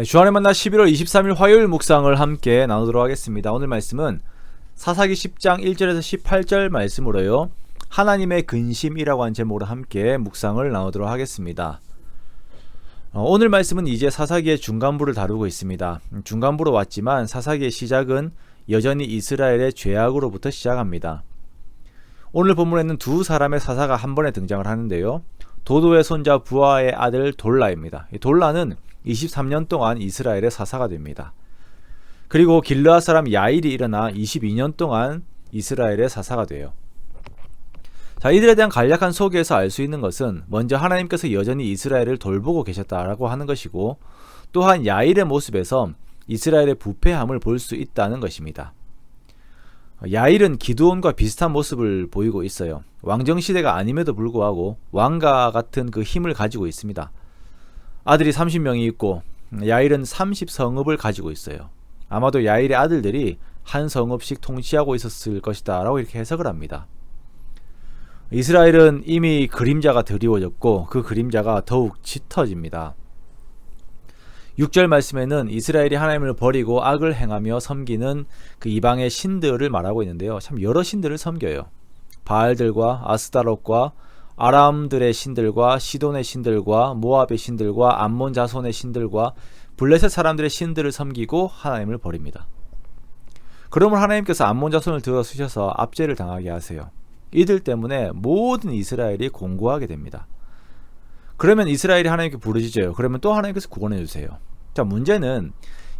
주안의 만나 11월 23일 화요일 묵상을 함께 나누도록 하겠습니다. 오늘 말씀은 사사기 10장 1절에서 18절 말씀으로요, 하나님의 근심이라고 하는 제목으로 함께 묵상을 나누도록 하겠습니다. 오늘 말씀은 이제 사사기의 중간부를 다루고 있습니다. 중간부로 왔지만 사사기의 시작은 여전히 이스라엘의 죄악으로부터 시작합니다. 오늘 본문에는 두 사람의 사사가 한 번에 등장을 하는데요, 도도의 손자 부하의 아들 돌라입니다. 돌라는 23년 동안 이스라엘의 사사가 됩니다. 그리고 길르앗 사람 야일이 일어나 22년 동안 이스라엘의 사사가 돼요. 자, 이들에 대한 간략한 소개에서 알 수 있는 것은 먼저 하나님께서 여전히 이스라엘을 돌보고 계셨다라고 하는 것이고, 또한 야일의 모습에서 이스라엘의 부패함을 볼 수 있다는 것입니다. 야일은 기드온과 비슷한 모습을 보이고 있어요. 왕정시대가 아님에도 불구하고 왕과 같은 그 힘을 가지고 있습니다. 아들이 30명이 있고 야일은 30성읍을 가지고 있어요. 아마도 야일의 아들들이 한 성읍씩 통치하고 있었을 것이다 라고 이렇게 해석을 합니다. 이스라엘은 이미 그림자가 드리워졌고 그 그림자가 더욱 짙어집니다. 6절 말씀에는 이스라엘이 하나님을 버리고 악을 행하며 섬기는 그 이방의 신들을 말하고 있는데요, 참 여러 신들을 섬겨요. 바알들과 아스타롯과 아람들의 신들과 시돈의 신들과 모압의 신들과 암몬 자손의 신들과 블레셋 사람들의 신들을 섬기고 하나님을 버립니다. 그러면 하나님께서 암몬 자손을 들어쓰셔서 압제를 당하게 하세요. 이들 때문에 모든 이스라엘이 공고하게 됩니다. 그러면 이스라엘이 하나님께 부르짖어요. 그러면 또 하나님께서 구원해 주세요. 자, 문제는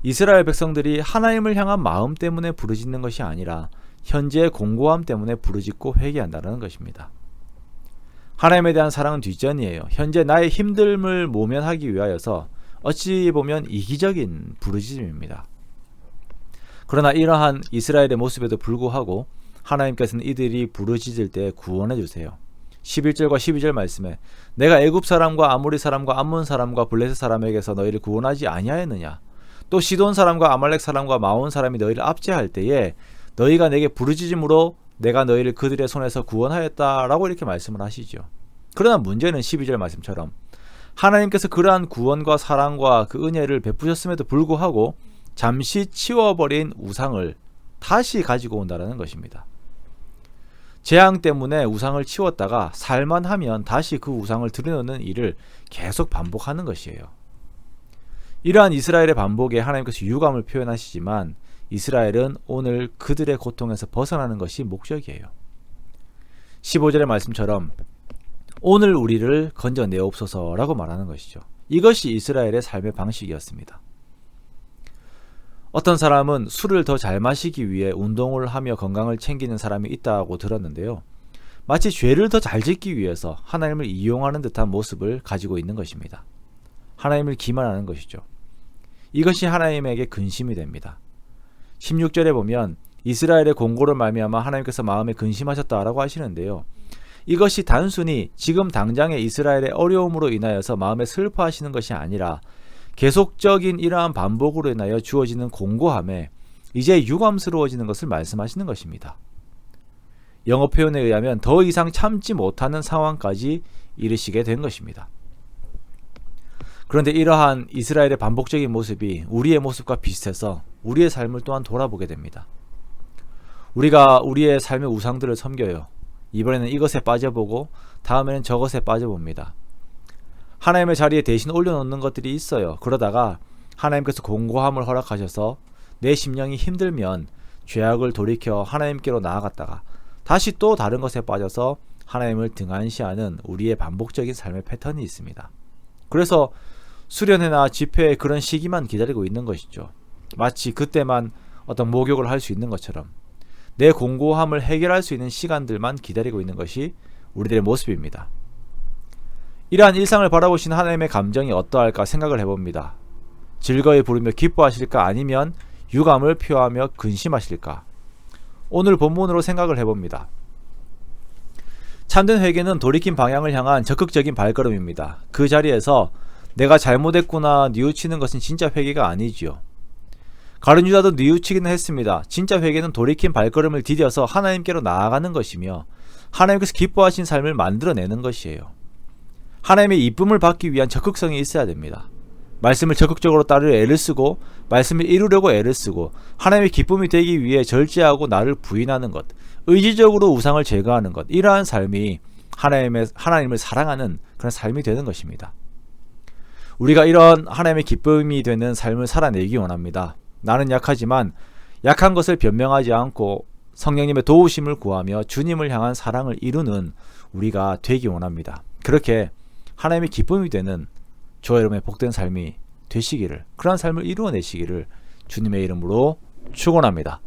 이스라엘 백성들이 하나님을 향한 마음 때문에 부르짖는 것이 아니라 현재의 공고함 때문에 부르짖고 회개한다는 것입니다. 하나님에 대한 사랑은 뒷전이에요. 현재 나의 힘듦을 모면하기 위하여서 어찌 보면 이기적인 부르짖음입니다. 그러나 이러한 이스라엘의 모습에도 불구하고 하나님께서는 이들이 부르짖을 때 구원해 주세요. 11절과 12절 말씀에 내가 애굽 사람과 아모리 사람과 암몬 사람과 블레셋 사람에게서 너희를 구원하지 아니하였느냐, 또 시돈 사람과 아말렉 사람과 마온 사람이 너희를 압제할 때에 너희가 내게 부르짖음으로 내가 너희를 그들의 손에서 구원하였다라고 이렇게 말씀을 하시죠. 그러나 문제는 12절 말씀처럼 하나님께서 그러한 구원과 사랑과 그 은혜를 베푸셨음에도 불구하고 잠시 치워버린 우상을 다시 가지고 온다는 것입니다. 재앙 때문에 우상을 치웠다가 살만하면 다시 그 우상을 들여놓는 일을 계속 반복하는 것이에요. 이러한 이스라엘의 반복에 하나님께서 유감을 표현하시지만 이스라엘은 오늘 그들의 고통에서 벗어나는 것이 목적이에요. 15절의 말씀처럼 오늘 우리를 건져내옵소서라고 말하는 것이죠. 이것이 이스라엘의 삶의 방식이었습니다. 어떤 사람은 술을 더 잘 마시기 위해 운동을 하며 건강을 챙기는 사람이 있다고 들었는데요, 마치 죄를 더 잘 짓기 위해서 하나님을 이용하는 듯한 모습을 가지고 있는 것입니다. 하나님을 기만하는 것이죠. 이것이 하나님에게 근심이 됩니다. 16절에 보면 이스라엘의 공고를 말미암아 하나님께서 마음에 근심하셨다라고 하시는데요, 이것이 단순히 지금 당장의 이스라엘의 어려움으로 인하여서 마음에 슬퍼하시는 것이 아니라 계속적인 이러한 반복으로 인하여 주어지는 공고함에 이제 유감스러워지는 것을 말씀하시는 것입니다. 영어 표현에 의하면 더 이상 참지 못하는 상황까지 이르시게 된 것입니다. 그런데 이러한 이스라엘의 반복적인 모습이 우리의 모습과 비슷해서 우리의 삶을 또한 돌아보게 됩니다. 우리가 우리의 삶의 우상들을 섬겨요. 이번에는 이것에 빠져보고 다음에는 저것에 빠져봅니다. 하나님의 자리에 대신 올려놓는 것들이 있어요. 그러다가 하나님께서 공고함을 허락하셔서 내 심령이 힘들면 죄악을 돌이켜 하나님께로 나아갔다가 다시 또 다른 것에 빠져서 하나님을 등한시하는 우리의 반복적인 삶의 패턴이 있습니다. 그래서 수련회나 집회의 그런 시기만 기다리고 있는 것이죠. 마치 그때만 어떤 목욕을 할 수 있는 것처럼 내 공고함을 해결할 수 있는 시간들만 기다리고 있는 것이 우리들의 모습입니다. 이러한 일상을 바라보신 하나님의 감정이 어떠할까 생각을 해봅니다. 즐거이 부르며 기뻐하실까, 아니면 유감을 표하며 근심하실까? 오늘 본문으로 생각을 해봅니다. 참된 회개는 돌이킨 방향을 향한 적극적인 발걸음입니다. 그 자리에서 내가 잘못했구나 뉘우치는 것은 진짜 회개가 아니지요. 가룟 유다도 뉘우치기는 했습니다. 진짜 회개는 돌이킨 발걸음을 디뎌서 하나님께로 나아가는 것이며 하나님께서 기뻐하신 삶을 만들어내는 것이에요. 하나님의 이쁨을 받기 위한 적극성이 있어야 됩니다. 말씀을 적극적으로 따르려 애를 쓰고 말씀을 이루려고 애를 쓰고 하나님의 기쁨이 되기 위해 절제하고 나를 부인하는 것, 의지적으로 우상을 제거하는 것, 이러한 삶이 하나님을 사랑하는 그런 삶이 되는 것입니다. 우리가 이런 하나님의 기쁨이 되는 삶을 살아내기 원합니다. 나는 약하지만 약한 것을 변명하지 않고 성령님의 도우심을 구하며 주님을 향한 사랑을 이루는 우리가 되기 원합니다. 그렇게 하나님의 기쁨이 되는 저와 여러분의 복된 삶이 되시기를, 그러한 삶을 이루어내시기를 주님의 이름으로 축원합니다.